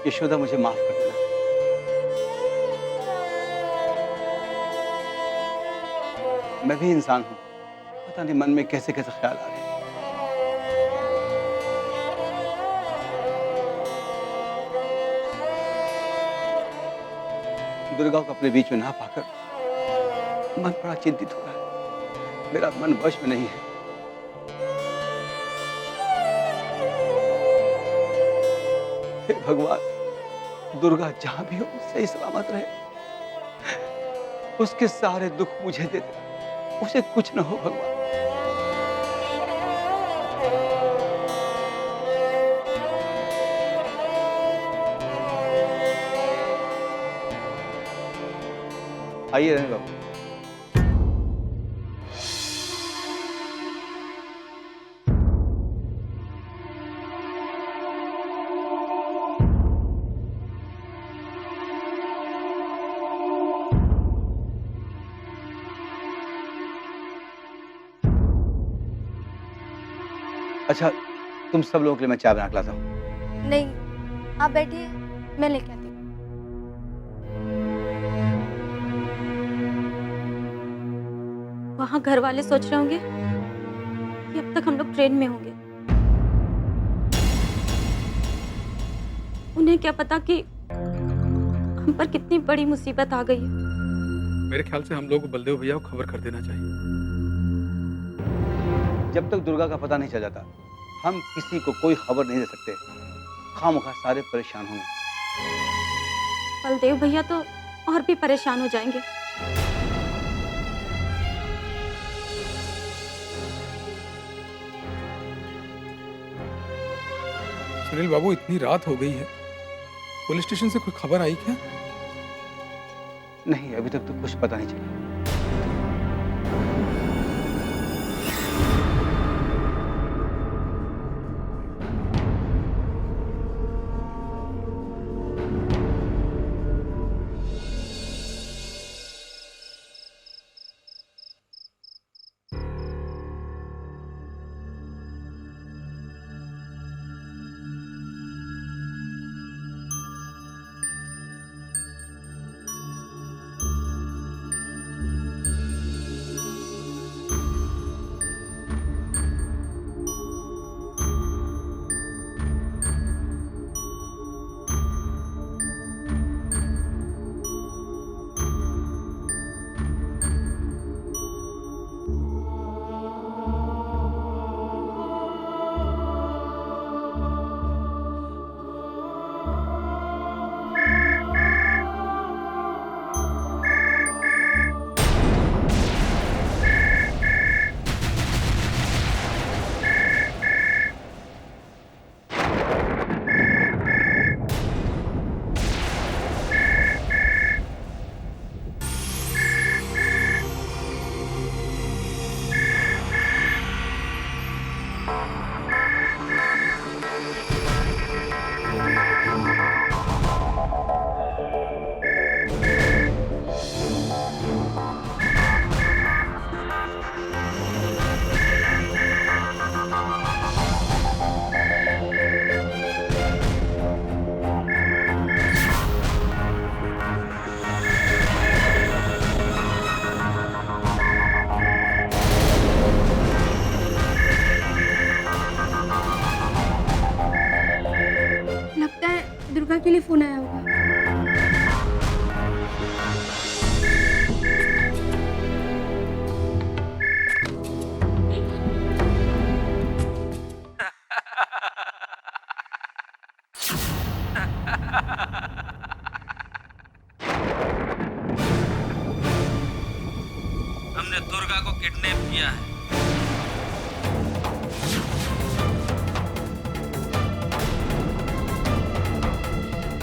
यशोदा, मुझे माफ कर देना। मैं भी इंसान हूं, पता नहीं मन में कैसे कैसे ख्याल आ रहे हैं। दुर्गा को अपने बीच में ना पाकर मन बड़ा चिंतित हो रहा है। मेरा मन वश में नहीं है। हे भगवान, दुर्गा जहां भी हो सही सलामत रहे। उसके सारे दुख मुझे दे दे, उसे कुछ न हो भगवान। आइए रहे बाबू। अच्छा, तुम सब लोगों के लिए मैं चाय बना के लाता हूँ। नहीं, आप बैठिए, मैं लेके आती हूँ। वहाँ घर वाले सोच रहे होंगे कि अब तक हम लोग ट्रेन में होंगे। उन्हें क्या पता कि हम पर कितनी बड़ी मुसीबत आ गई है। मेरे ख्याल से हम लोग को बलदेव भैया को खबर कर देना चाहिए। जब तक दुर्गा का पता नहीं चल जाता, हम किसी को कोई खबर नहीं दे सकते। खामखा सारे परेशान होंगे। बलदेव भैया तो और भी परेशान हो जाएंगे। सुनील बाबू, इतनी रात हो गई है, पुलिस स्टेशन से कोई खबर आई क्या? नहीं, अभी तक तो कुछ पता नहीं चला। दुर्गा के लिए फोन आया होगा। हमने दुर्गा को किडनैप किया है।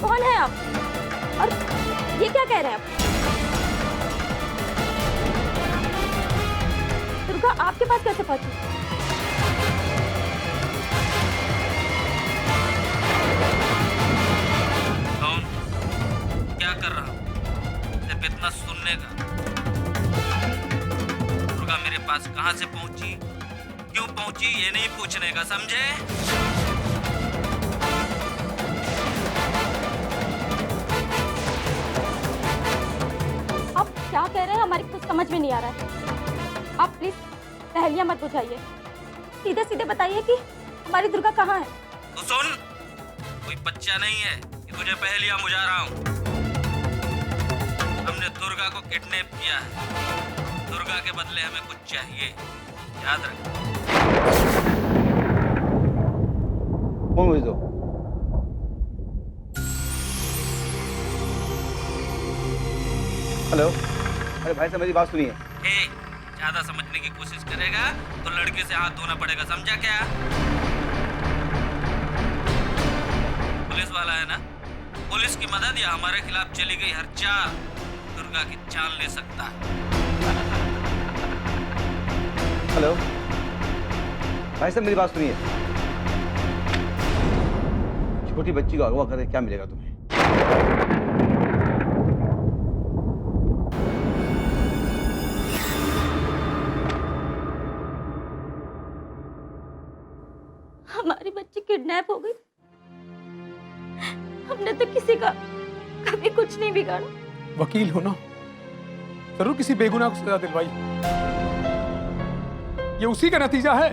कौन है आप और ये क्या कह रहे हैं आप? दुर्गा आपके पास कैसे पहुंची? कौन? क्या कर रहा हूँ? सिर्फ इतना सुनने का। दुर्गा मेरे पास कहाँ से पहुंची, क्यों पहुंची, ये नहीं। पूछने का, समझे? क्या कह रहे हैं हमारी कुछ समझ में नहीं आ रहा है। आप प्लीज पहेलियां मत बुझाइए, सीधे सीधे बताइए कि हमारी दुर्गा कहाँ है। तो सुन, कोई बच्चा नहीं है कि तुझे पहेलियां बुझा रहा हूँ। हमने दुर्गा को किडनैप किया है। दुर्गा के बदले हमें कुछ चाहिए, याद रख। फोन मुझे दो। हेलो, अरे भाई साहब मेरी बात सुनिए। ज्यादा समझने की कोशिश करेगा तो लड़के से हाथ धोना पड़ेगा, समझा क्या? पुलिस वाला है ना, पुलिस की मदद या हमारे खिलाफ चली गई हर चाल दुर्गा की चाल ले सकता है। हेलो भाई साहब मेरी बात सुनिए। छोटी बच्ची को अगवा करके क्या मिलेगा तुम्हें? हमारी बच्ची किडनैप हो गई। हमने तो किसी का कभी कुछ नहीं बिगाड़ा। वकील हो ना, जरूर किसी बेगुनाह को सजा दिलवाई। ये उसी का नतीजा है।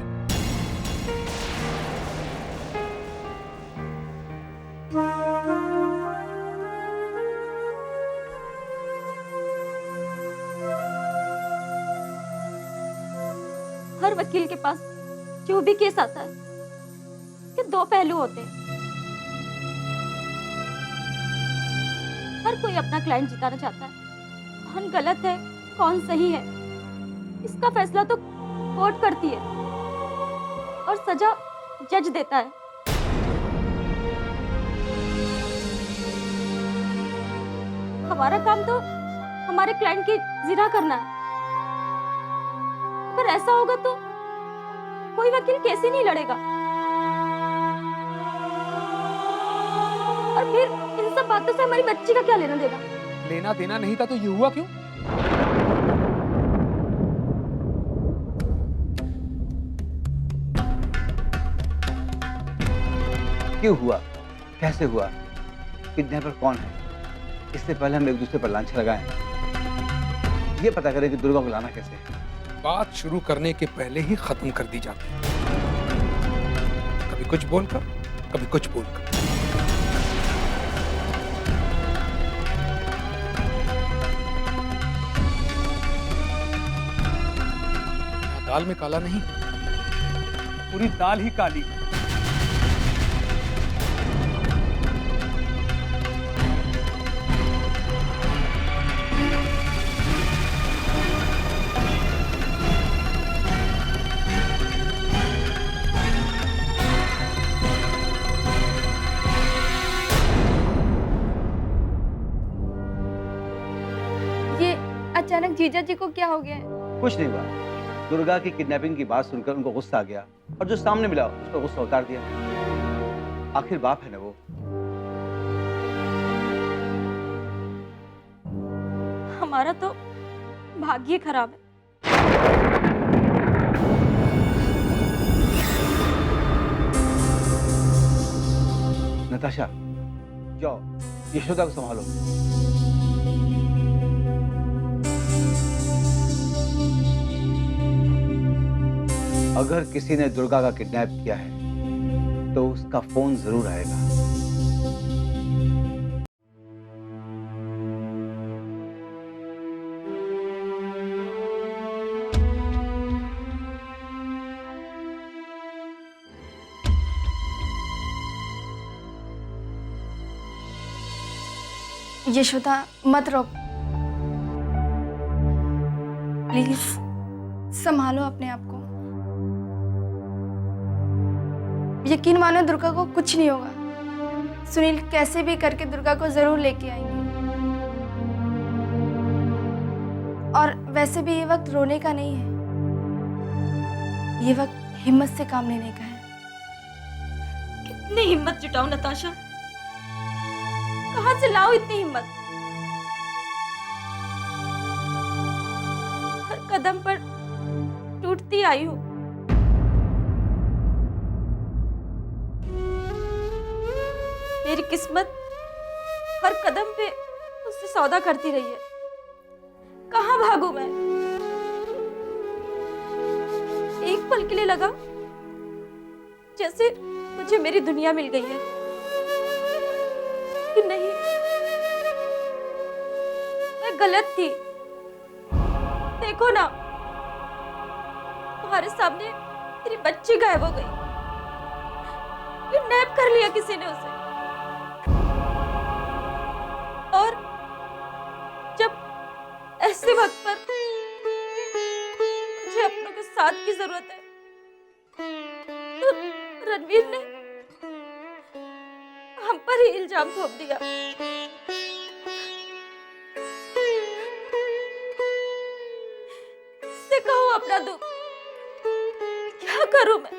हर वकील के पास जो भी केस आता है कि दो पहलू होते हैं। हर कोई अपना क्लाइंट जिताना चाहता है। कौन गलत है कौन सही है इसका फैसला तो कोर्ट करती है और सजा जज देता है। हमारा काम तो हमारे क्लाइंट की जिना करना है। अगर ऐसा होगा तो कोई वकील केस ही नहीं लड़ेगा। और फिर इन सब बातों से हमारी बच्ची का क्या लेना देना? लेना देना नहीं था तो ये हुआ क्यों? क्यों हुआ, कैसे हुआ, किडनैपर कौन है, इससे पहले हम एक दूसरे पर लांछन लगाएं। ये पता करें कि दुर्गा को लाना कैसे है। बात शुरू करने के पहले ही खत्म कर दी जाती है। कभी कुछ बोलकर, कभी कुछ बोलकर। दाल में काला नहीं, पूरी दाल ही काली। ये अचानक जीजा जी को क्या हो गया है? कुछ नहीं हुआ। दुर्गा की किडनैपिंग की बात सुनकर उनको गुस्सा आ गया और जो सामने मिला उस पर गुस्सा उतार दिया। आखिर बाप है ना वो। हमारा तो भाग्य खराब है। नताशा, जाओ यशोदा को संभालो। अगर किसी ने दुर्गा का किडनैप किया है तो उसका फोन जरूर आएगा। यशोदा मत रोक, प्लीज संभालो अपने आप को। यकीन मानो दुर्गा को कुछ नहीं होगा। सुनील कैसे भी करके दुर्गा को जरूर लेके आएंगे। और वैसे भी ये वक्त रोने का नहीं है, ये वक्त हिम्मत से काम लेने का है। कितनी हिम्मत जुटाऊं नताशा, कहां से लाऊं इतनी हिम्मत? हर कदम पर टूटती आई हूं। मेरी किस्मत हर कदम पे उससे सौदा करती रही है। कहाँ भागूं मैं? एक पल के लिए लगा जैसे मुझे मेरी दुनिया मिल गई है, कि नहीं, मैं गलत थी। देखो ना, तुम्हारे सामने तेरी बच्ची गायब हो गई, किडनैप कर लिया किसी ने उसे। और जब ऐसे वक्त पर मुझे अपनों के साथ की जरूरत है, तो रणवीर ने हम पर ही इल्जाम थोप दिया। से कहूं अपना दुख, क्या करूं मैं?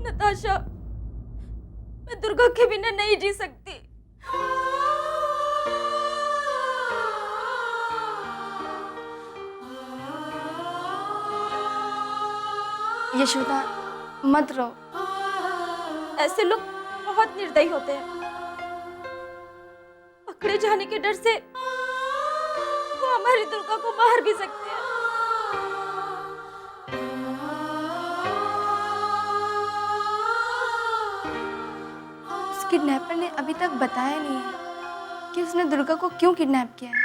नताशा, मैं दुर्गा के बिना नहीं जी सकती। यशोदा, मत रो। ऐसे लोग बहुत निर्दयी होते हैं। पकड़े जाने के डर से वो हमारी दुर्गा को मार भी सकते हैं। उस किडनैपर ने अभी तक बताया नहीं है कि उसने दुर्गा को क्यों किडनैप किया है।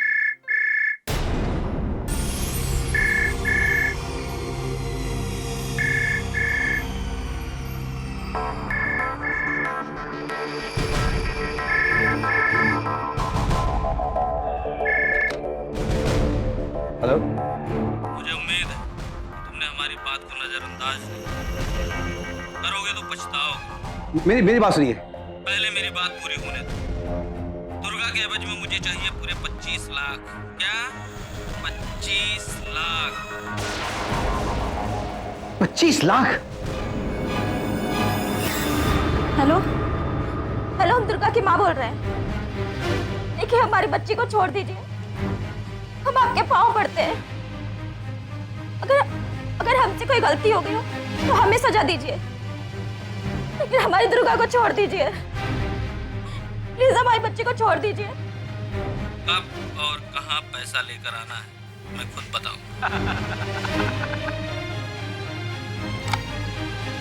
हेलो। मुझे उम्मीद है तुमने हमारी बात को नजरअंदाज नहीं किया। करोगे तो पछताओगे। मेरी बात सुनिए। पहले मेरी बात पूरी होने दो। दुर्गा के एवज में मुझे चाहिए पूरे 25 लाख। क्या? 25 लाख। 25 लाख? हेलो हेलो, हम दुर्गा की माँ बोल रहे हैं। देखिए, हमारी बच्ची को छोड़ दीजिए, हम आपके पाँव पड़ते हैं। अगर हमसे कोई गलती हो गई हो तो हमें सजा दीजिए, लेकिन हमारी दुर्गा को छोड़ दीजिए। प्लीज हमारी बच्ची को छोड़ दीजिए। कब और कहाँ पैसा लेकर आना है मैं खुद बताऊंगा।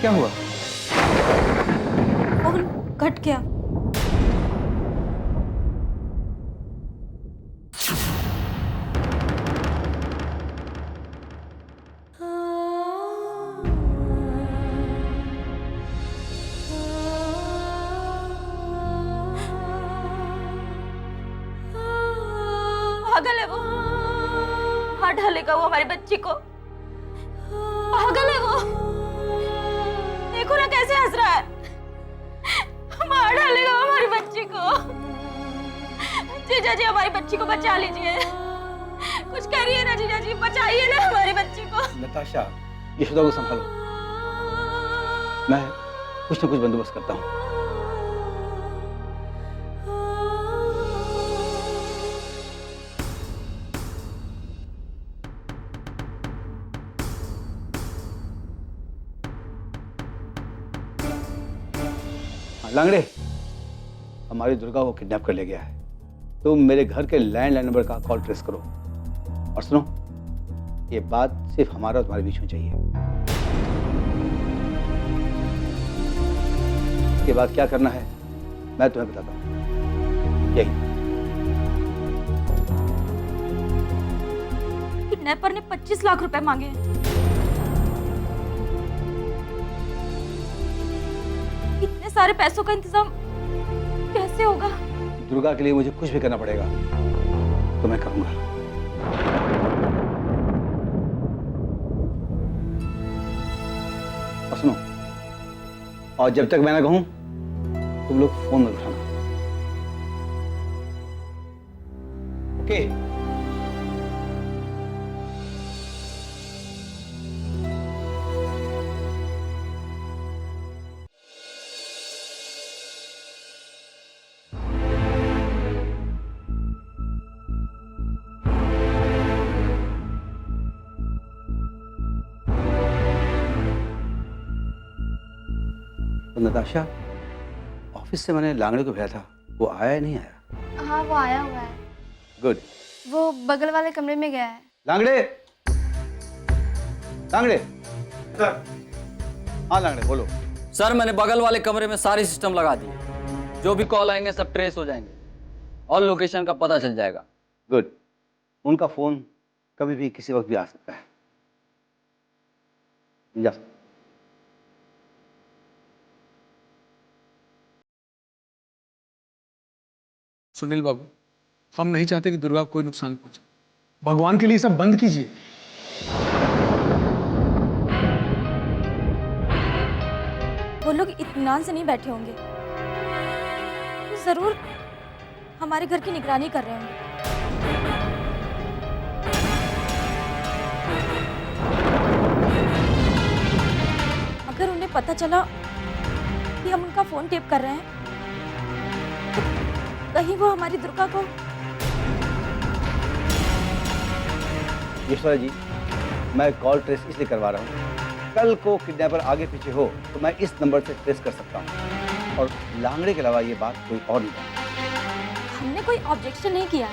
क्या हुआ? फोन कट गया। पागल है वो, मार डालेगा वो हमारी बच्ची को। पागल है वो, देखो ना कैसे हंस रहा है। मार डालेगा वो हमारी बच्ची को। जीजा जी, हमारी बच्ची को बचा लीजिए, कुछ करिए ना जीजा जी, बचाइए ना हमारी बच्ची को। नताशा, यशोदा को संभालो, मैं कुछ न कुछ बंदोबस्त करता हूँ। लांगड़े, हमारी दुर्गा को किडनैप कर लिया गया है। तुम मेरे घर के लैंडलाइन नंबर का कॉल ट्रेस करो, और सुनो, ये बात सिर्फ हमारा और तुम्हारे बीच में चाहिए। इसके बाद क्या करना है मैं तुम्हें बताता हूँ। यही किडनैपर ने 25 लाख रुपए मांगे हैं। इतने सारे पैसों का इंतजाम कैसे होगा? दुर्गा के लिए मुझे कुछ भी करना पड़ेगा तो मैं करूंगा। और सुनो, और जब तक मैं ना कहूं तुम लोग फोन मत उठाना। ओके? नताशा, ऑफिस से मैंने लांगड़े को भेजा था, वो आया या नहीं आया? हाँ, वो आया हुआ है। गुड। वो बगल वाले कमरे में गया है। लांगड़े, लांगड़े। हाँ लांगड़े बोलो। सर मैंने बगल वाले कमरे में सारी सिस्टम लगा दी, जो भी कॉल आएंगे सब ट्रेस हो जाएंगे और लोकेशन का पता चल जाएगा। गुड। उनका फोन कभी भी किसी वक्त भी आ सकता है। जा। सुनील बाबू, हम नहीं चाहते कि दुर्गा को कोई नुकसान पहुंचे। भगवान के लिए सब बंद कीजिए। वो लोग इत्मीनान से नहीं बैठे होंगे, जरूर हमारे घर की निगरानी कर रहे होंगे। अगर उन्हें पता चला कि हम उनका फोन टेप कर रहे हैं, तो कहीं वो हमारी दुर्गा को। ईश्वरा जी, मैं कॉल ट्रेस इसलिए करवा रहा हूँ, कल को किडनैपर आगे पीछे हो तो मैं इस नंबर से ट्रेस कर सकता हूँ, और लांगड़े के अलावा ये बात कोई और नहीं जानता। हमने कोई ऑब्जेक्शन नहीं किया,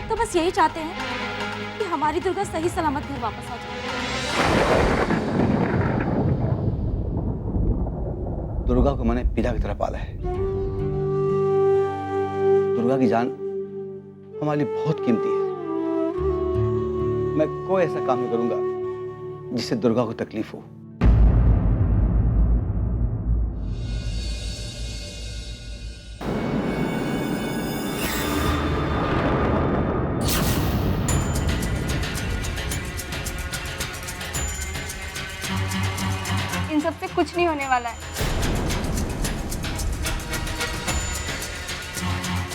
तो बस यही चाहते हैं कि हमारी दुर्गा सही सलामत घर वापस आ जाए। दुर्गा को मैंने पिता की तरह पाला है। दुर्गा की जान हमारे लिए बहुत कीमती है। मैं कोई ऐसा काम नहीं करूंगा जिससे दुर्गा को तकलीफ हो। इन सब से कुछ नहीं होने वाला है।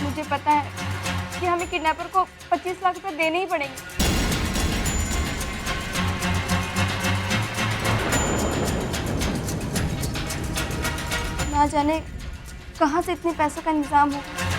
मुझे पता है कि हमें किडनैपर को 25 लाख रुपए देने ही पड़ेंगे। ना जाने कहां से इतने पैसों का इंतजाम होगा।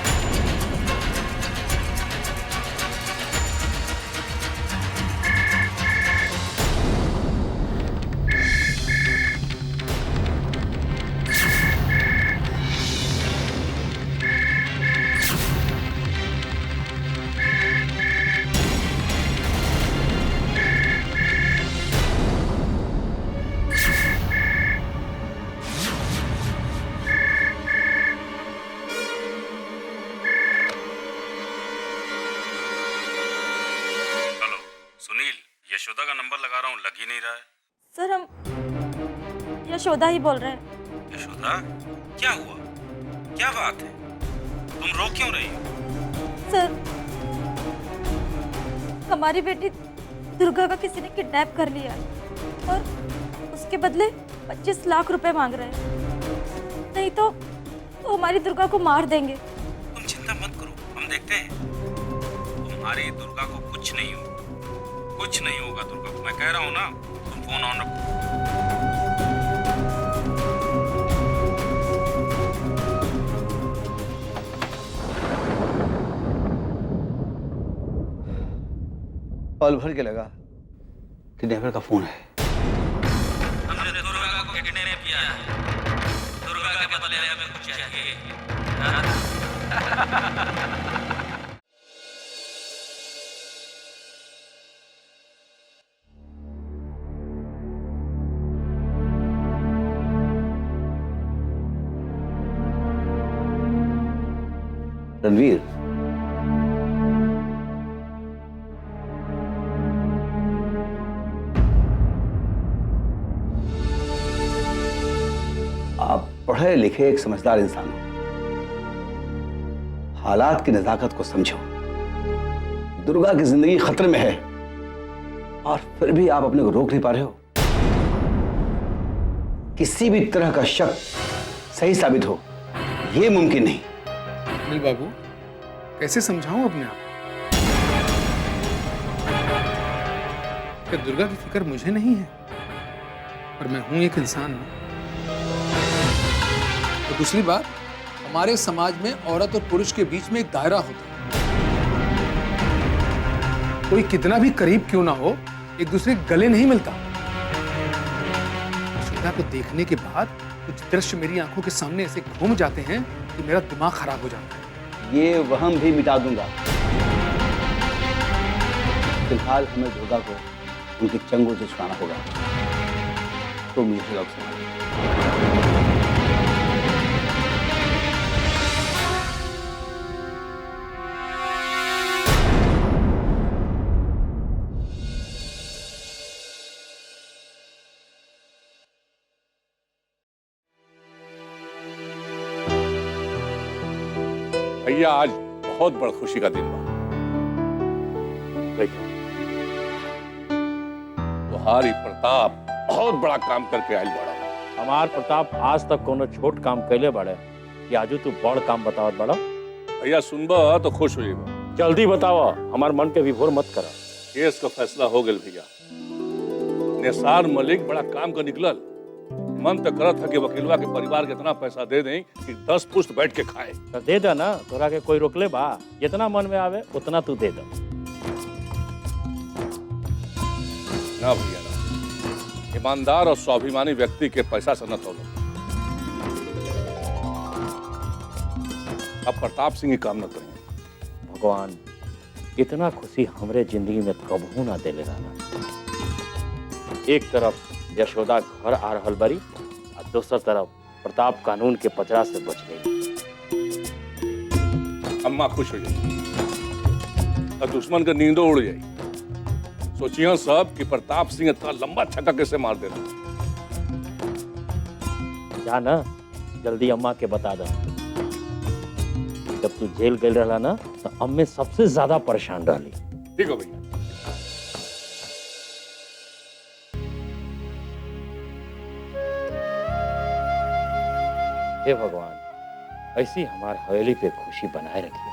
सुनील, यशोदा का नंबर लगा रहा हूँ, लग ही नहीं रहा है। सर हम यशोदा ही बोल रहे हैं। यशोदा, क्या हुआ? क्या बात है? तुम रो क्यों रही हो? सर, हमारी बेटी दुर्गा का किसी ने किडनैप कर लिया और उसके बदले 25 लाख रुपए मांग रहे हैं। नहीं तो वो हमारी दुर्गा को मार देंगे। तुम चिंता मत करो, हम देखते हैं। तुम्हारी दुर्गा को कुछ नहीं होगा, कुछ नहीं होगा दुर्गा को। मैं कह रहा हूँ ना, तुम फोन ऑन रखो। पल भर के लगा किडनैपर का फोन है। हमने दुर्गा को किडनैप किया है। दुर्गा के बदले हमें कुछ चाहिए। रणवीर, आप पढ़े लिखे एक समझदार इंसान हो। हालात की नजाकत को समझो। दुर्गा की जिंदगी खतरे में है और फिर भी आप अपने को रोक नहीं पा रहे हो। किसी भी तरह का शक सही साबित हो, यह मुमकिन नहीं। सुनील बाबू, कैसे समझाऊं अपने आप कि दुर्गा की फिक्र मुझे नहीं है, पर मैं हूं एक इंसान हूं। तो दूसरी बात, हमारे समाज में औरत और पुरुष के बीच में एक दायरा होता है। कोई कितना भी करीब क्यों ना हो, एक दूसरे के गले नहीं मिलता। श्वेता को देखने के बाद कुछ दृश्य मेरी आंखों के सामने ऐसे घूम जाते हैं कि मेरा दिमाग खराब हो जाता है। ये वहम भी मिटा दूंगा। फिलहाल हमें दुर्गा को उनकी चंगुल से छुड़ाना होगा। तो मुझे लोग समझ भैया आज बहुत बड़ा खुशी का दिन बा। देखो तुम्हारी प्रताप बहुत बड़ा काम करके आयल बड़ा। हमार प्रताप आज तक कोनो छोट काम कैले बड़े कि आजू तू बड़ काम बतावत बड़ा। भैया सुनबा तो खुश हो जाएगा। जल्दी बतावा, हमार मन के विभोर मत करा। केस का फैसला हो गया भैया। निसार मलिक बड़ा काम का निकलल। मन तो करत है कि वकीलवा के परिवार के इतना पैसा दे दें कि 10 पुश्त बैठ के खाए। तो दे दे ना, तोरा के कोई रोकले बा? जितना मन में आवे उतना तू दे दे। ना भैया ना, ईमानदार और स्वाभिमानी व्यक्ति के पैसा से न तोलो। अब प्रताप सिंह ही काम न करें। भगवान इतना खुशी हमरे जिंदगी में कबहू ना देले रहना। एक तरफ यशोदा घर आ रहल बड़ी और दूसर तरफ प्रताप कानून के पचड़ा से बच गई। अम्मा खुश हो जाए और दुश्मन का नींदो उड़ जाए। सोचिए सब कि प्रताप सिंह इतना लंबा छक्का कैसे मार देना। जा ना, जल्दी अम्मा के बता दे। जब तू जेल गई रहला ना तो अम्मे सबसे ज्यादा परेशान रहली। ठीक हो भैया। हे भगवान, ऐसी हमार हवेली पे खुशी बनाए रखिए।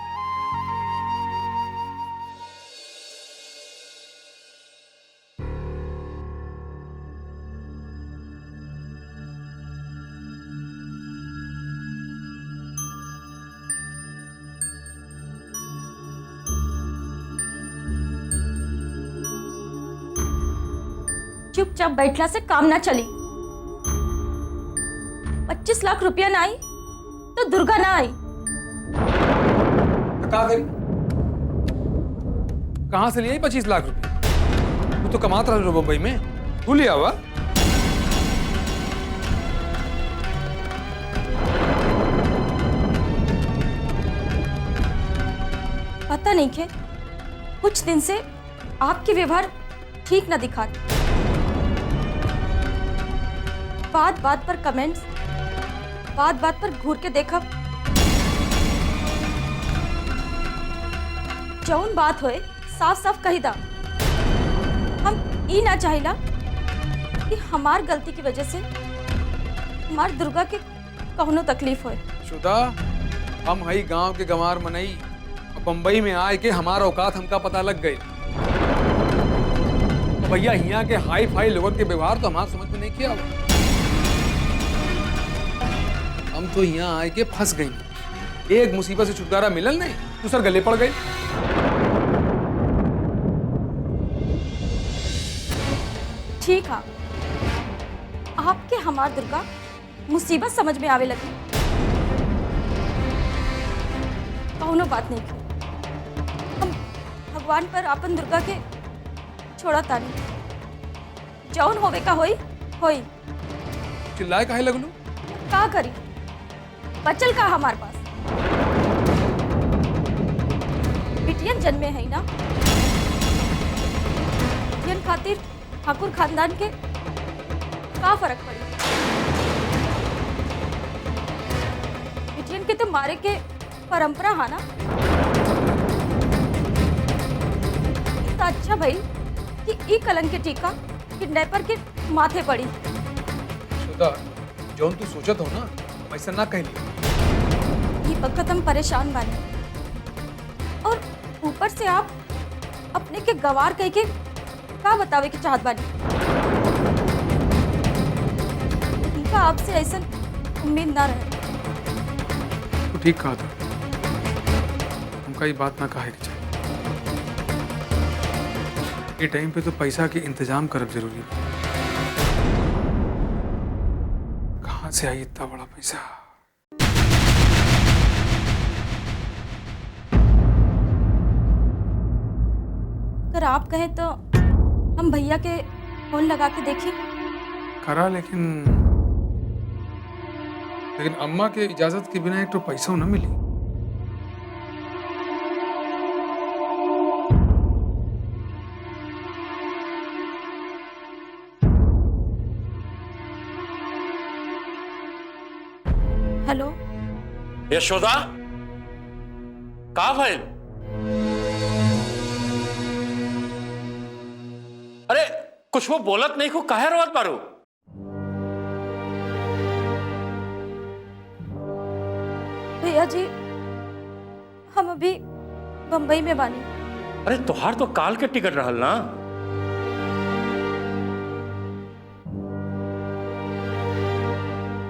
चुपचाप बैठला से काम ना चली। 25 लाख रुपया ना आई तो दुर्गा ना आई। कहा करी? कहां से लिया 25 लाख रुपए? तू तो कमाता रहा मुंबई में, तू लिया हुआ? पता नहीं के कुछ दिन से आपके व्यवहार ठीक ना दिखाते। बात बात पर कमेंट्स, बात बात पर घूर के देखब। जौन बात होए साफ साफ कही दा। हम ई ना चाहिला कि हमार गलती की वजह से हमार दुर्गा के कौनो तकलीफ होए। शुदा, हम हई गांव के गंवार मनई, बंबई में आए के हमारा औकात हमका पता लग गई। तो भैया यहाँ के हाई फाई लोगों के व्यवहार तो हमारे समझ में नहीं किया। हम तो यहाँ आए के फंस गई। एक मुसीबत से छुटकारा मिलल नहीं, दूसर गले पड़ गई। ठीक है, आपके हमार दुर्गा मुसीबत समझ में आवे लगी। कौनो बात नहीं की। हम भगवान पर अपन दुर्गा के छोड़ा तानी। जौन होवे का होई होई। चिल्लाए काहे लगलू? का करी, बचल का हमारे पास बिटियन जन्मे है ना। बिटियन खातिर ठाकुर खानदान के का फर्क पड़ी? बिटियन के तो मारे के परंपरा है ना। तो अच्छा भाई कि ई कलंक के टीका किडनैपर के माथे पड़ी। शुदा, जौन तू सोचत हो ना वैसा ना कहली। ये वक्त हम परेशान बानी और ऊपर से आप अपने के गवार कह के का बतावे के चाहत बानी। इनका आपसे ऐसा उम्मीद ना रहे। तू ठीक कहा था, हमका ये बात ना कहे के चाहिए। ये टाइम पे तो पैसा के इंतजाम करब जरूरी है। कहाँ से आई इतना बड़ा पैसा? अगर आप कहें तो हम भैया के फोन लगा के देखें। करा, लेकिन अम्मा के इजाजत के बिना एक तो पैसा न मिली। हेलो, यशोदा, का भइल? अरे कुछ वो बोलत नहीं को काहे रोवत बारू? भैया जी हम अभी बम्बई में बानी। अरे तुहार तो काल के टिकट रहल ना।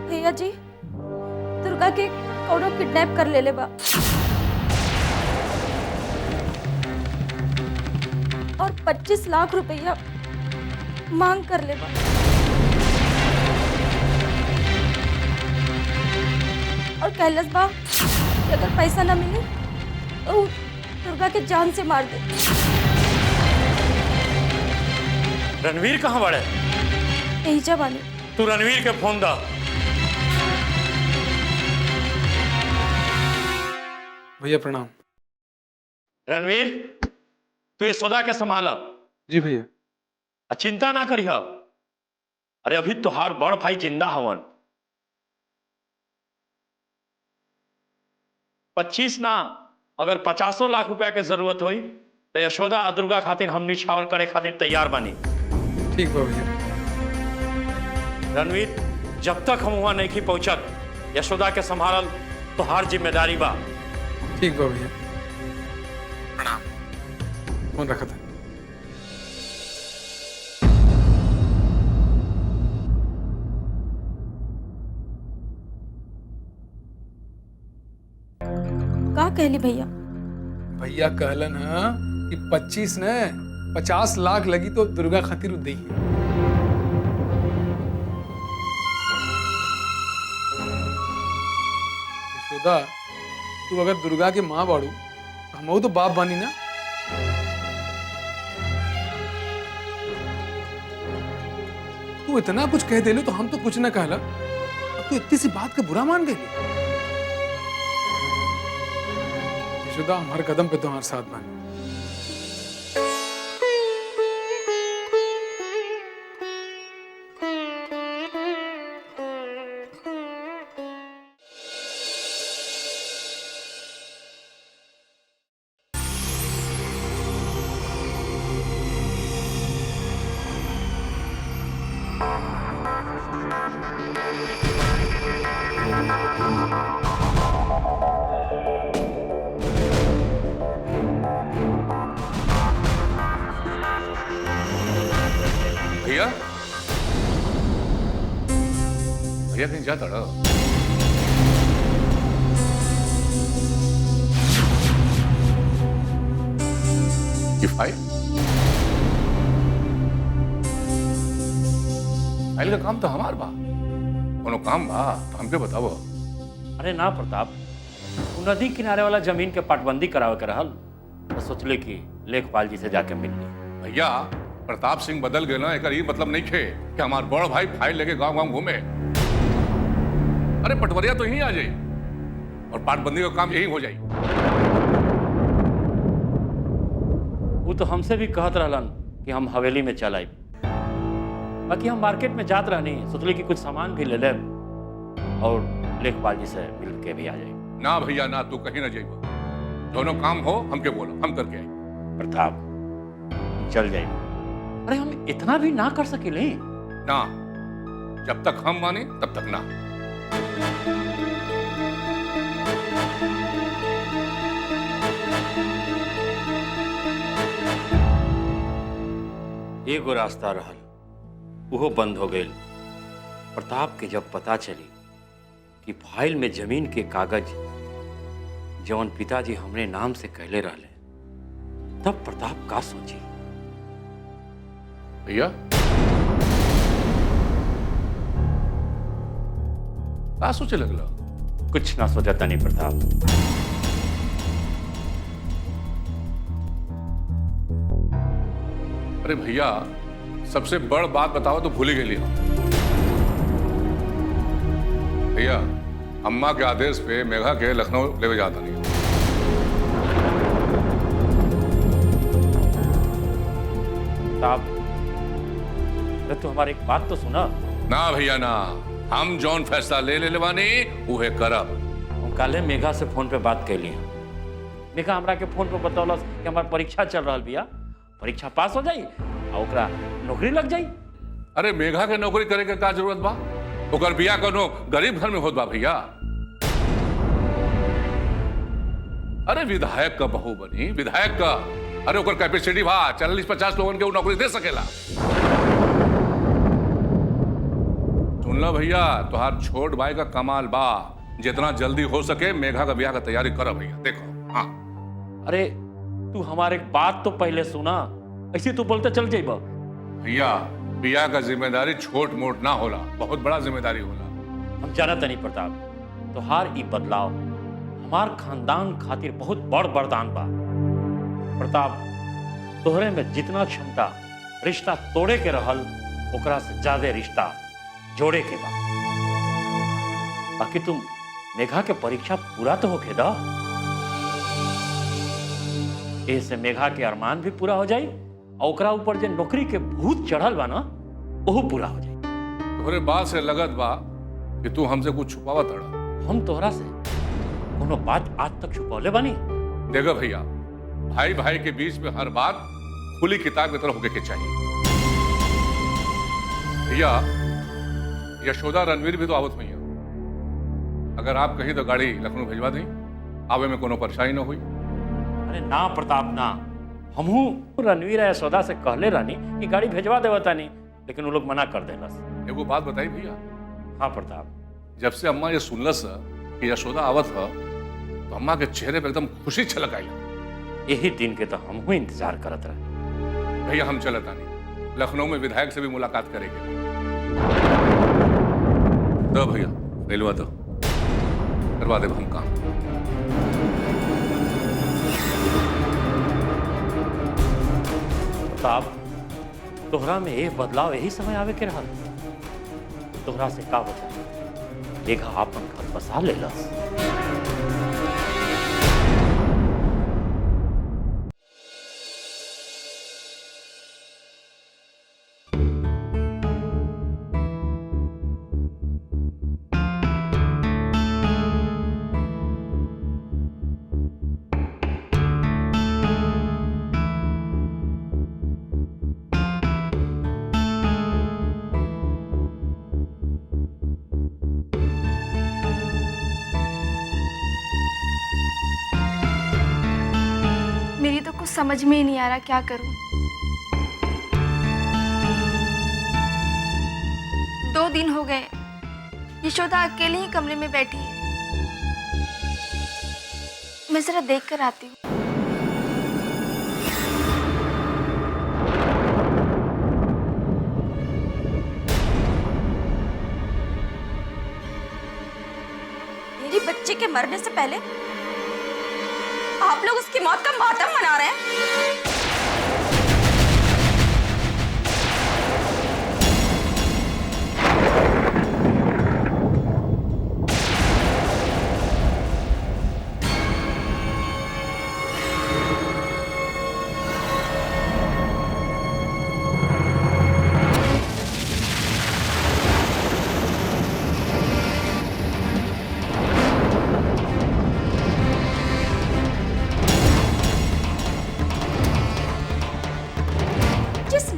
भैया जी दुर्गा के कौनो किडनैप कर ले बा और 25 लाख रुपया मांग कर ले बा। और कहलस बा कि अगर पैसा ना मिले तो उ दुर्गा के जान से मार दे। रणवीर कहाँ बड़े? यही जा बानी। तू रणवीर के फोन दा। भैया प्रणाम। रणवीर, तू यशोदा के संभाला। जी भैया। चिंता ना करिह। अरे अभी तुहार बड़ भाई जिंदा हवन। 25 ना, अगर 50 लाख रुपया के जरूरत हुई तो यशोदा और दुर्गा खातिर हम निछावर करे खातिर तैयार बानी। ठीक बा भैया। रणवीर, जब तक हम वहां नहीं पहुंचत, यशोदा के संभालल तुहार जिम्मेदारी बा। ठीक बा भैया, प्रणाम। फोन रखा था। का कहली भैया? भैया कहलन है कि 25 ने 50 लाख लगी तो दुर्गा खातिर दी। यशोदा, तू अगर दुर्गा के माँ बाड़ू हम तो बाप बानी ना। तू इतना कुछ कह देलू तो हम तो कुछ ना कहला, तू इतनी सी बात का बुरा मान गई। यशोदा, हम हर कदम पे तुम्हारे साथ बानी। भैया, भैया कहीं जाता रहा? ये फाइल का काम तो हमार बा। कोनो काम बा तो हमके बताओ। अरे ना प्रताप, वो नदी किनारे वाला जमीन के पटबंदी करावे के रहल, तो सोचले कि लेखपाल जी से जाके मिल ली। भैया, प्रताप सिंह बदल गए ना, एक ये मतलब नहीं खे कि हमार बड़ भाई फाइल लेके गांव गांव घूमे। अरे पटवरिया तो यहीं आ जाई और पाटबंदी का काम यही हो जाई। वो तो हमसे भी कहत रहलन कि हम हवेली में चल आई। बाकी हम मार्केट में जात रहनी, सोचले कि कुछ सामान भी ले ले और लेखपाल जी से मिल के भी आ जाए। ना भैया ना, तू कहीं ना जाइबो। दोनों काम हो हमके बोलो, हम करके आई। प्रताप, चल जाए। अरे हम इतना भी ना कर सकेले ना, जब तक हम माने तब तक ना। एगो रास्ता रहल, वो बंद हो गई। प्रताप के जब पता चली कि फाइल में जमीन के कागज जवन पिताजी हमरे नाम से कहले रहले, तब प्रताप का सोची। भैया, का सोचे लगला? कुछ ना सोचता नहीं प्रताप। अरे भैया, सबसे बड़ बात बताओ तो भूल ही गई हो। भैया, अम्मा के आदेश पे मेघा के लखनऊ ले जाता नहीं। साहब, अरे तू हमारी एक बात तो सुना। ना भैया ना, हम जौन फैसला ले लेवानी उहे करब। हम काले मेघा से फोन पे बात कैली। मेघा हमरा के फोन पे बतौलस कि हमार परीक्षा चल रहा बिया, परीक्षा पास हो जाई और ओकरा नौकरी लग जाई। अरे मेघा के नौकरी करे के का जरूरत बा? ओकर बिया कोनो गरीब घर में होत बा भैया। अरे विधायक का बहू बनी, विधायक का। अरे ओकर कैपेसिटी बा, 40-50 लोगन के वो नौकरी दे सकेला। सुन लो भैया, तुहार छोट भाई का कमाल बा। जितना जल्दी हो सके मेघा का ब्याह का तैयारी करो भैया। देखो। हाँ, अरे तू हमारे एक बात तो पहले सुना, ऐसे तू बोलते चल जाइबा। भैया, ब्याह का जिम्मेदारी छोट मोट ना होला, बहुत बड़ा जिम्मेदारी होला। हम जानत नहीं प्रताप, तोहार ई बदलाव हमार खानदान खातिर बहुत बड़ वरदान बा। प्रताप, तोहरे में जितना क्षमता रिश्ता तोड़े के रहल, ओकरा से ज्यादा रिश्ता जोड़े के बा। बाकी तुम मेघा के परीक्षा पूरा तो होके दा, ऐसे मेघा के अरमान भी पूरा हो जाई और ओकरा ऊपर जो नौकरी के भूत चढ़ल बा ना, वो पूरा हो जाई। तोहरे बात से लगत बा कि तू हमसे कुछ छुपावा तड़ा। हम तोहरा से कोनो बात आज तक छुपौले बानी? देखो भैया, भाई भाई के बीच में हर बात खुली किताब की तरह होके के चाहिए। भैया, यशोदा रणवीर भी तो आवत हुई है। अगर आप कहीं तो गाड़ी लखनऊ भिजवा दें, आवे में कोनो परेशानी ना हुई। अरे ना प्रताप ना, हमहू रणवीर यशोदा से कहले रहनी कि गाड़ी भेजवा देवतानी, लेकिन वो लोग मना कर देलस। एगो बात बताई भैया। हाँ प्रताप, जब से अम्मा ये सुनलस कि यशोदा आवत है, तो अम्मा के चेहरे पे एकदम खुशी छलक आई। यही दिन के तो हमहू इंतजार करत रहे। भैया, हम चलता नहीं, लखनऊ में विधायक से भी मुलाकात करेंगे। दो भैया, रेलवा दो, करवा दे हम काम। प्रताप, तोहरा में एक बदलाव यही समय आवे के रहल। तोहरा से का बचा, मेघा आपन घर बसा लेलस। मेरी तो कुछ समझ में ही नहीं आ रहा क्या करूं। 2 दिन हो गए, यशोदा अकेले ही कमरे में बैठी है। मैं जरा देख कर आती हूँ। मेरी बच्ची के मरने से पहले आप लोग उसकी मौत का मातम मना रहे हैं।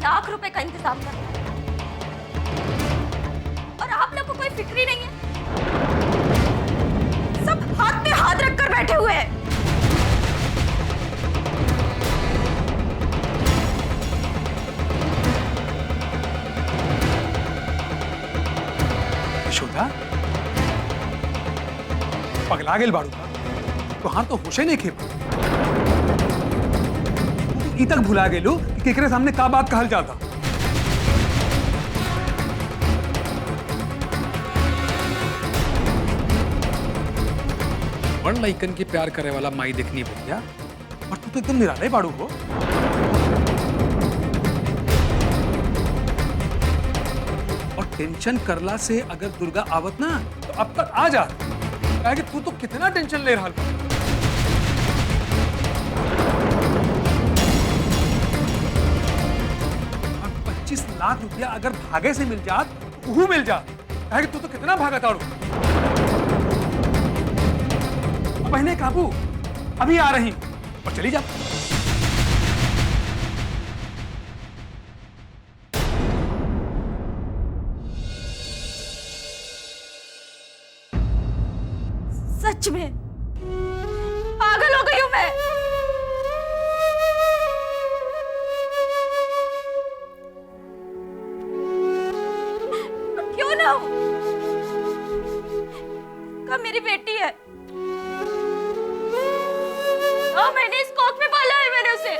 लाख रुपए का इंतजाम करना है और आप लोग को कोई फिक्र ही नहीं है। सब हाथ पे हाथ रखकर बैठे हुए हैं। यशोदा, पगला गेल बाड़ू का तो हाँ तो होशे नहीं खेप ई तक भुला गेलू कि केकरे सामने का बात कहल जाता। बड़ लइकन के प्यार करे वाला माई देखनी भैया, और तू तो एकदम निराले बाड़ू हो। टेंशन करला से अगर दुर्गा आवत ना तो अब तक आ जा, क्या कि तू तो कितना टेंशन ले रहा है। और 25 लाख रुपया अगर भागे से मिल जात तो वो मिल जात, क्या कि तू तो कितना भागा ताड़ू। बहने काबू अभी आ रही और चली जा। सच में पागल हो गई हूं मैं। क्यों ना हूं? कब मेरी बेटी है, 9 महीने इस कोख में पाला है मैंने उसे,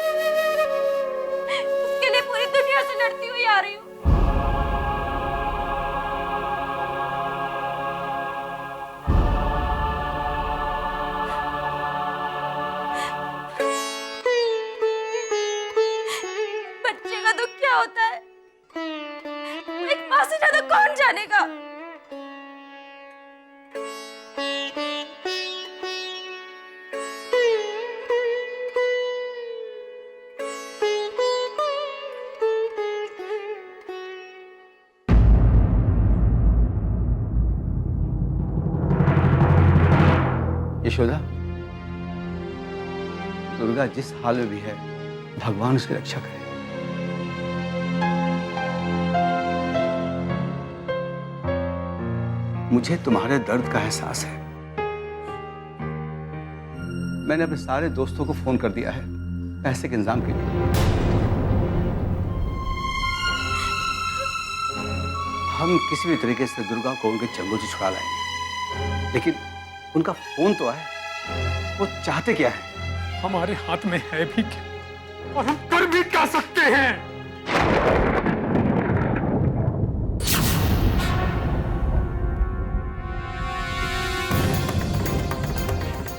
उसके लिए पूरी दुनिया से लड़ती हुई आ रही हूँ। बच्चे का दुख क्या होता है एक माँ से ज्यादा कौन जानेगा। यशोदा, दुर्गा जिस हाल में भी है, भगवान उसकी रक्षा करे। मुझे तुम्हारे दर्द का एहसास है। मैंने अपने सारे दोस्तों को फोन कर दिया है पैसे के इंतजाम के लिए। हम किसी भी तरीके से दुर्गा को उनके चंगुल से छुड़ा लाएंगे, लेकिन उनका फोन तो आए। वो चाहते क्या है? हमारे हाथ में है भी क्या और हम कर भी क्या सकते हैं?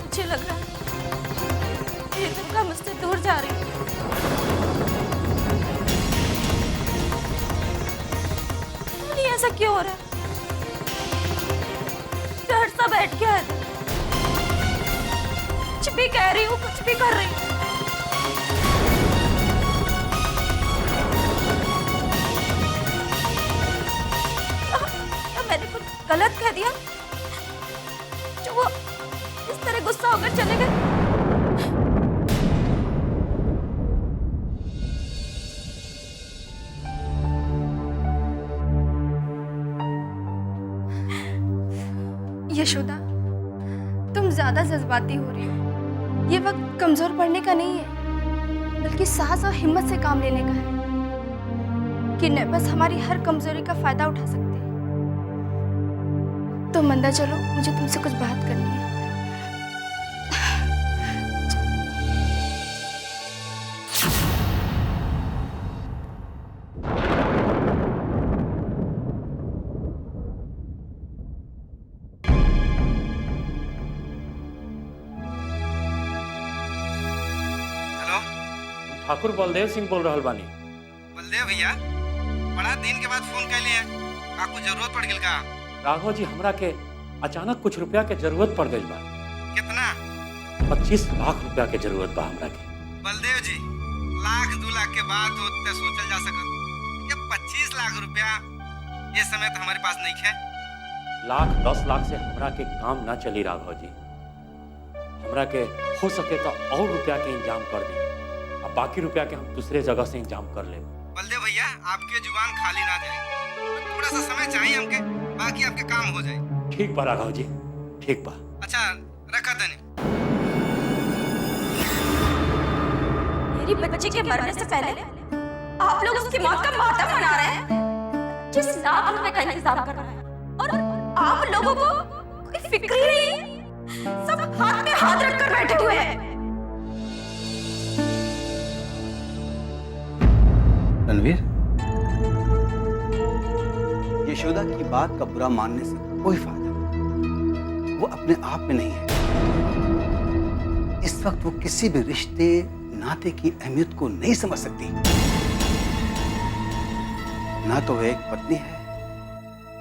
मुझे लग रहा है ये दुर्गा मुझसे दूर जा रही है। नहीं, ऐसा क्यों हो रहा है? डर सा बैठ गया है। कुछ भी कह रही हूँ, कुछ भी कर रही हूँ। क्या मैंने कुछ गलत कह दिया जो वो इस तरह गुस्सा होकर चले गए? यशोदा, तुम ज्यादा जज्बाती हो रही हो। ये वक्त कमजोर पड़ने का नहीं है, बल्कि साहस और हिम्मत से काम लेने का है। कि न बस हमारी हर कमजोरी का फायदा उठा सकते हैं। तो मंदा, चलो, मुझे तुमसे कुछ बात करनी है। ठाकुर बलदेव सिंह बोल रहल बानी। बलदेव भैया, बड़ा दिन के बाद फोन कैले हैं। आपको जरूरत पड़ गई का? राघव जी, हमरा के अचानक कुछ रुपया के जरूरत पड़ गई बा। कितना? 25 लाख रुपया के जरूरत बा हमरा के। बलदेव जी, 1-2 लाख के बाद होते सोचल जा सकत, कि 25 लाख रुपया ये समय तो हमारे पास नहीं है। 10 लाख से हमरा के काम ना चली राघव जी। हमरा के हो सके तो और रुपया के इंतजाम कर दी, अब बाकी रुपया के हम दूसरे जगह से इंतजाम कर ले। बलदेव भैया, आपके जुबान खाली ना जाए, थोड़ा सा समय चाहिए हमके, बाकी आपके काम हो जाए। ठीक बा राघव जी, ठीक बा। अच्छा, रखा देने। मेरी बच्ची के मरने से पहले आप लोग उसकी मौत का मातम मना रहे हैं। 25 लाख रुपए का इंतजाम कर रहे हैं और आप लोगों को कोई फिक्र ही नहीं। सब हाथ में हाथ रखकर बैठे हुए हैं। रणवीर, यशोदा की बात का बुरा मानने से कोई फायदा नहीं। वो अपने आप में नहीं है। इस वक्त वो किसी भी रिश्ते नाते की अहमियत को नहीं समझ सकती। ना तो वो एक पत्नी है,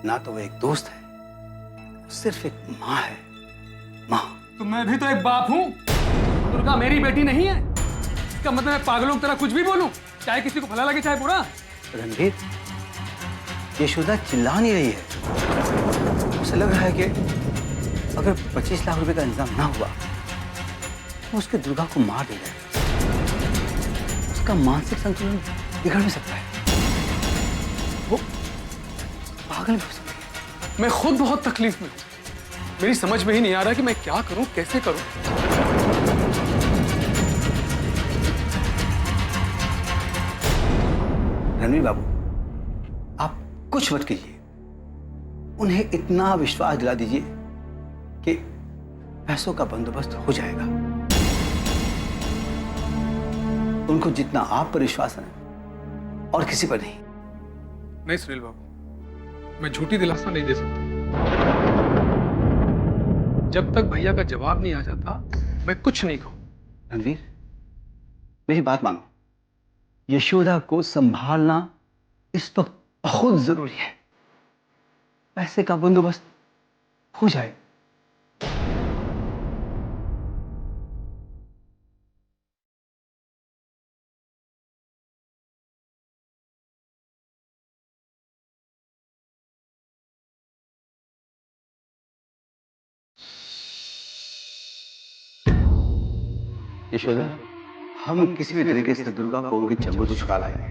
ना तो वो एक दोस्त है, वो सिर्फ एक माँ है। माँ। तो मैं भी तो एक बाप हूँ। दुर्गा मेरी बेटी नहीं है। इसका मतलब मैं पागलों की तरह कुछ भी बोलूं, चाहे किसी को भला लगे चाहे बुरा। रणवीर, यशोदा चिल्ला नहीं रही है। उसे लग रहा है कि अगर 25 लाख रुपए का इंतजाम ना हुआ तो उसके दुर्गा को मार देगा। उसका मानसिक संतुलन बिगड़ भी सकता है, वो पागल भी हो सकती है। मैं खुद बहुत तकलीफ में हूँ। मेरी समझ में ही नहीं आ रहा कि मैं क्या करूं, कैसे करूं। रणवीर बाबू, आप कुछ मत कीजिए। उन्हें इतना विश्वास दिला दीजिए कि पैसों का बंदोबस्त हो जाएगा। उनको जितना आप पर विश्वास है और किसी पर नहीं। नहीं सुनील बाबू, मैं झूठी दिलासा नहीं दे सकता। जब तक भैया का जवाब नहीं आ जाता मैं कुछ नहीं कहूं। रणवीर, मेरी बात मानो। यशोदा को संभालना इस वक्त बहुत जरूरी है। पैसे का बंदोबस्त हो जाए। यशोदा, हम किसी भी तरीके से दुर्गा को उनकी चंगुल से छुड़ा लाएंगे,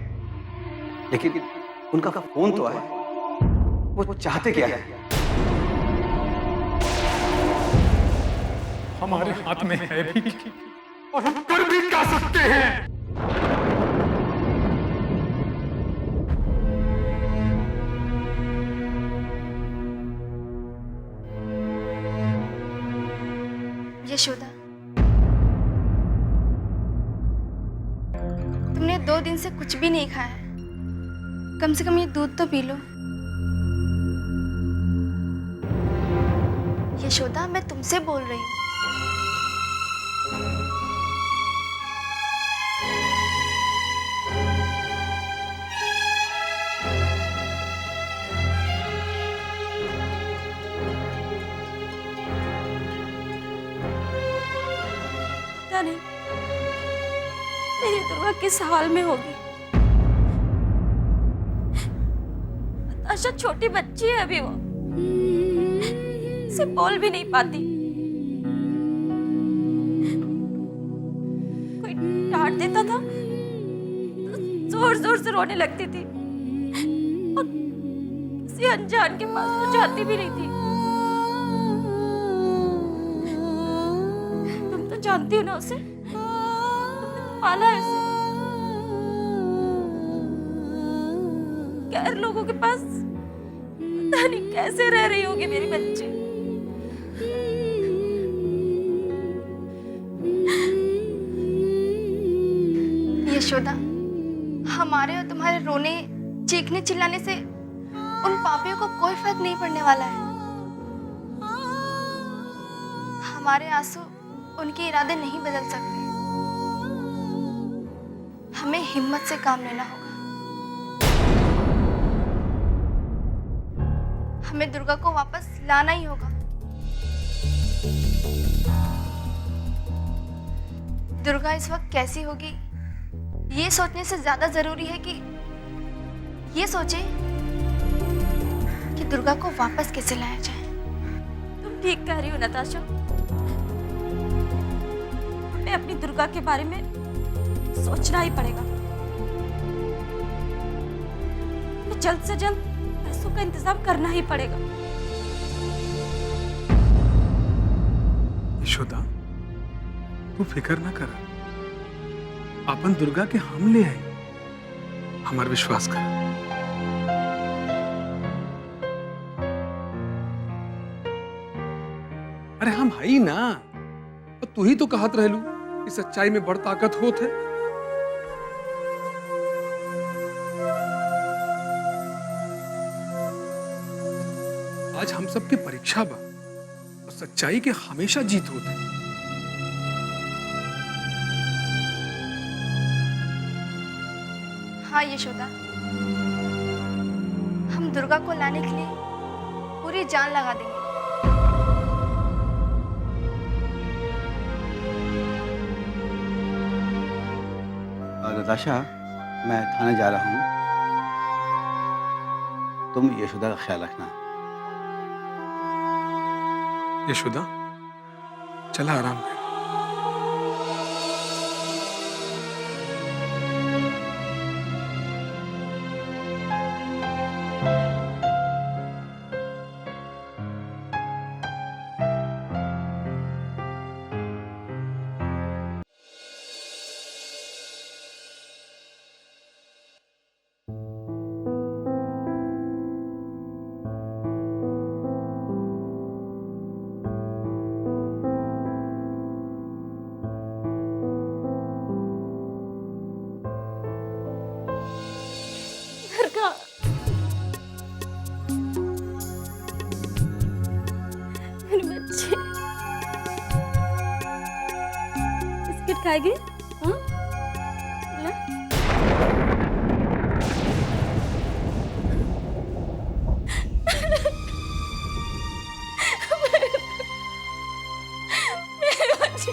लेकिन उनका फोन तो आए। वो चाहते क्या है? हमारे हाथ में है भी और हम कर भी क्या सकते हैं। यशोदा, तुमने 2 दिन से कुछ भी नहीं खाया है। कम से कम ये दूध तो पी लो। यशोदा, मैं तुमसे बोल रही हूँ। पता नहीं मेरी दुर्गा किस हाल में होगी। नताशा छोटी बच्ची है अभी, वो से बोल भी नहीं पाती। कोई डांट देता था तो जोर जोर से रोने लगती थी और किसी अनजान के पास तो जाती भी नहीं थी। तुम तो जानती हो ना उसे, तुमने तो पाला है उसे। गैर लोगों के पास पता नहीं कैसे रह रही होगी मेरी बच्ची। यशोदा, हमारे और तुम्हारे रोने, चीखने, चिल्लाने से उन पापियों को कोई फर्क नहीं पड़ने वाला है। हमारे आंसू उनके इरादे नहीं बदल सकते। हमें हिम्मत से काम लेना होगा। हमें दुर्गा को वापस लाना ही होगा। दुर्गा इस वक्त कैसी होगी ये सोचने से ज्यादा जरूरी है कि ये सोचे कि दुर्गा को वापस कैसे लाया जाए। तुम ठीक कह रही हो नताशा। हमें अपनी दुर्गा के बारे में सोचना ही पड़ेगा। हमें जल्द से जल्द पैसों का इंतजाम करना ही पड़ेगा। यशोदा, तू फिक्र ना कर। अपन दुर्गा के हम ले आए। हमार विश्वास कर। अरे हम हई ना, तो तू ही तो कहत रहलू कि सच्चाई में बड़ ताकत होत है। आज हम सबके परीक्षा बा और सच्चाई के हमेशा जीत होते है। हाँ यशोदा, हम दुर्गा को लाने के लिए पूरी जान लगा देंगे। नताशा, मैं थाने जा रहा हूँ, तुम यशोदा का ख्याल रखना। यशोदा, चला आराम कर। दुर्गा, मेरे बच्चे बिस्किट खाएगी? हाँ? ले। मेरे बच्चे।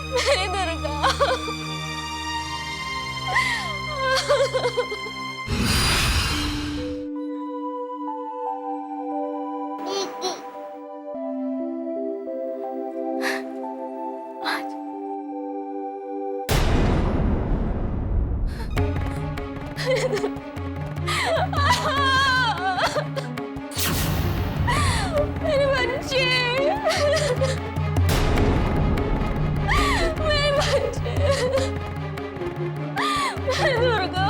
मेरी दुर्गा। मेरे बच्चे, मेरे बच्चे, मेरी दुर्गा।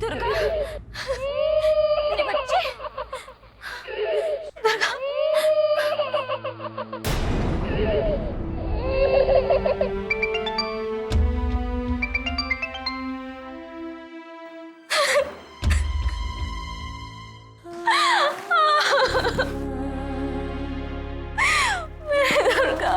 दुर्गा, मेरे बच्चे, दुर्गा। मेरी दुर्गा।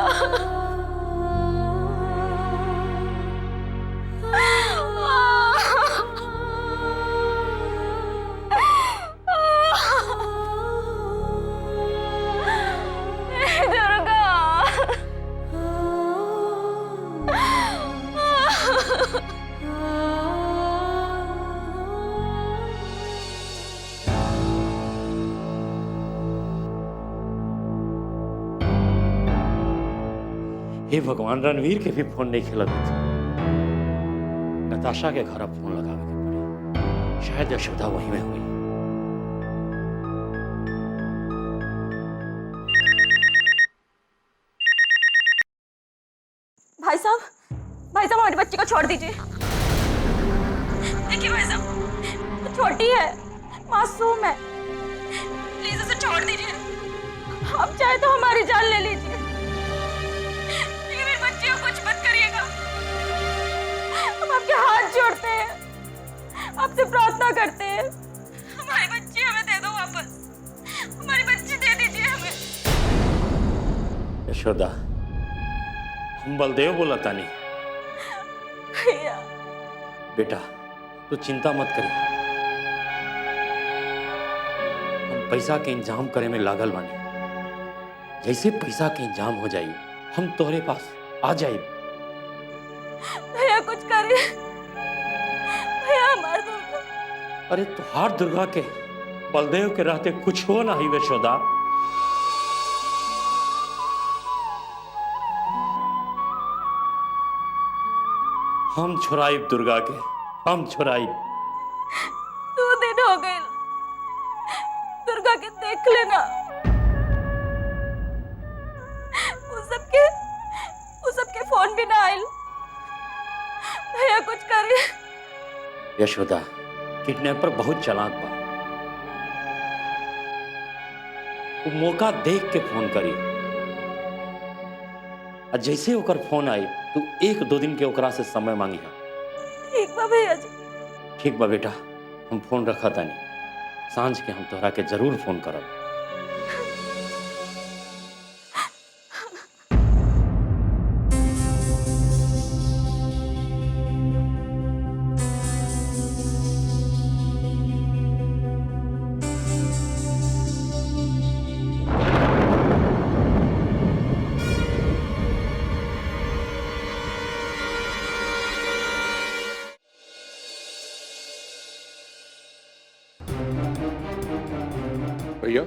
मेरी दुर्गा। हे भगवान, रणवीर के भी फोन नहीं खेलत। नताशा के घर अब फोन लगावे के पड़ी। शायद यशोदा वहीं में हुई। भाई साहब, हमारे बच्चे को छोड़ दीजिए। देखिए भाई साहब, वो छोटी है, मासूम है, प्लीज उसे छोड़ दीजिए। आप चाहे तो हमारी जान ले लीजिए, लेकिन मेरे बच्चे को कुछ मत करिएगा। हम आपके हाथ जोड़ते हैं, आपसे प्रार्थना करते हैं, हमारे बच्चे हमें दे दो वापस। हमारे बच्चे दे दीजिए हमें। यशोदा, हम बलदेव बोला तानी। भैया, बेटा, तू चिंता मत करी। हम पैसा के इंतजाम करे में लागल बानी। जैसे पैसा के इंतजाम हो जाई, हम तोहरे पास आ जाए। भैया कुछ करिए, भैया हमारे दुर्गा। अरे तुहार दुर्गा के बलदेव के रहते कुछ हो ना ही यशोदा। हम छुड़ाइब दुर्गा के, हम छुड़ाइब। 2 दिन हो गए, दुर्गा के देख लेना। वो सबके फोन भी ना आयल। भैया कुछ करे। यशोदा, किडनैपर बहुत चालाक बा। वो मौका देख के फोन करी। आ जैसे ओकर फोन आई तू 1-2 दिन के ओकरा से समय मांगी। ठीक बा भैया जी। ठीक बा बेटा, हम फोन रखा तानी, सांझ के हम तोहरा के जरूर फोन करब। भैया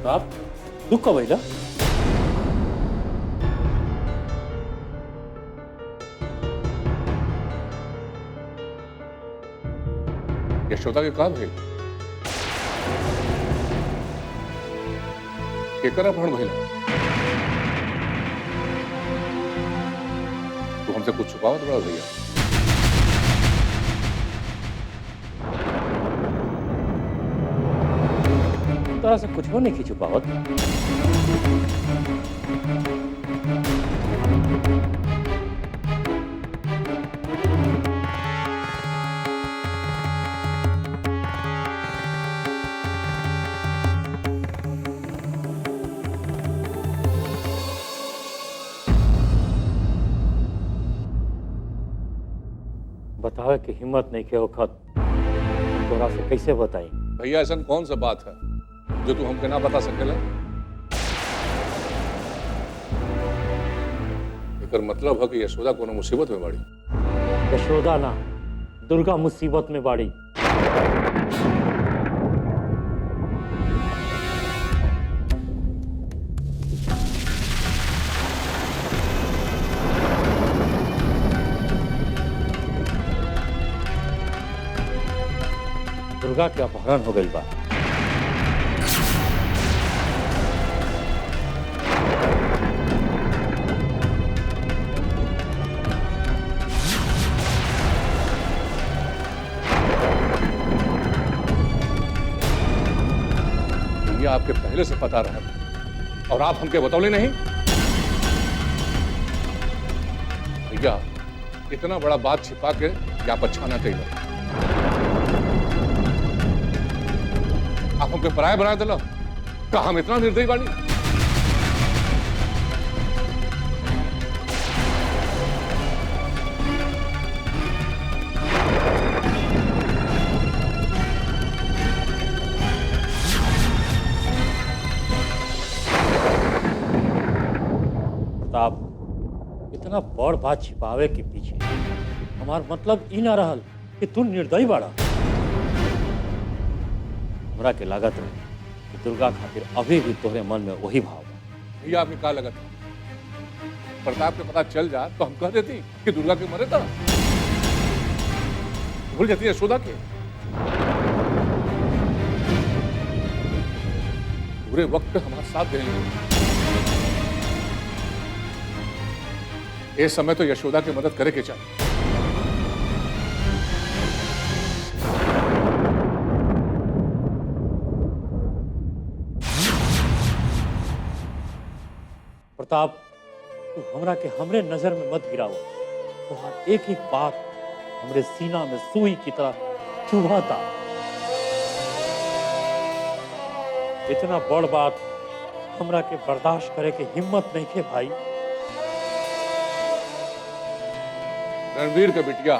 आप तू कब आइला? यशोदा के काम है केकर अपहरण भइला? तू हमसे कुछ छुपावत बड़ा भैया? तोरा से कुछ हो नहीं छुपावत। बतावे कि हिम्मत नहीं के वक्त तोरा से कैसे बताई? भैया ऐसा कौन सा बात है जो तू हमके ना बता सकेला? एकर मतलब है कि यशोदा कोनो मुसीबत में बाड़ी। यशोदा ना, दुर्गा मुसीबत में बाड़ी। दुर्गा के अपहरण हो गई बा। ये आपके पहले से पता रहा और आप हमके बतौले नहीं। भैया इतना बड़ा बात छिपा के आप अच्छा ना कही। आप हमके पराया बना दिला का हम इतना निर्दयी बानी? प्रताप, इतना बड़ बात छिपावे के पीछे हमार मतलब ई ना रहल कि तू निर्दयी बाड़ा। हमरा के लागत रहे कि दुर्गा खातिर अभी भी तोहरे मन में वही भाव बा। भैया आपने कहा लगा प्रताप के पता चल जा तो हम कह देती कि दुर्गा के मरे था, भूल जाती है यशोदा के। पूरे वक्त पे हमारा साथ देंगे। इस समय तो यशोदा की मदद करे के चाहिए। प्रताप, तू हमरा के हमरे नजर में मत गिराओ। तो एक एक बात हमरे सीना में सुई की तरह चुभाता। इतना बड़ बात हमरा के बर्दाश्त करे के हिम्मत नहीं के भाई। रणवीर के बिटिया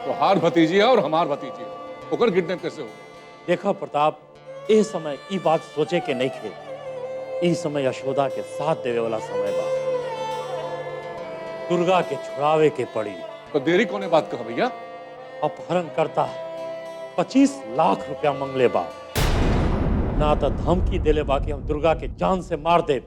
तो हार भतीजी है और हमार भतीजी है, ओकर किडनैप कैसे हो? देखा प्रताप, ए समय ई बात सोचे के नहीं खे। ई समय यशोदा के साथ देवे वाला समय बा। दुर्गा के छुड़ावे के पड़ी। तो देरी कोने बात कहा भैया? अपहरण करता 25 लाख रुपया मंगले बा, ना तो धमकी देले बा कि हम दुर्गा के जान से मार दे।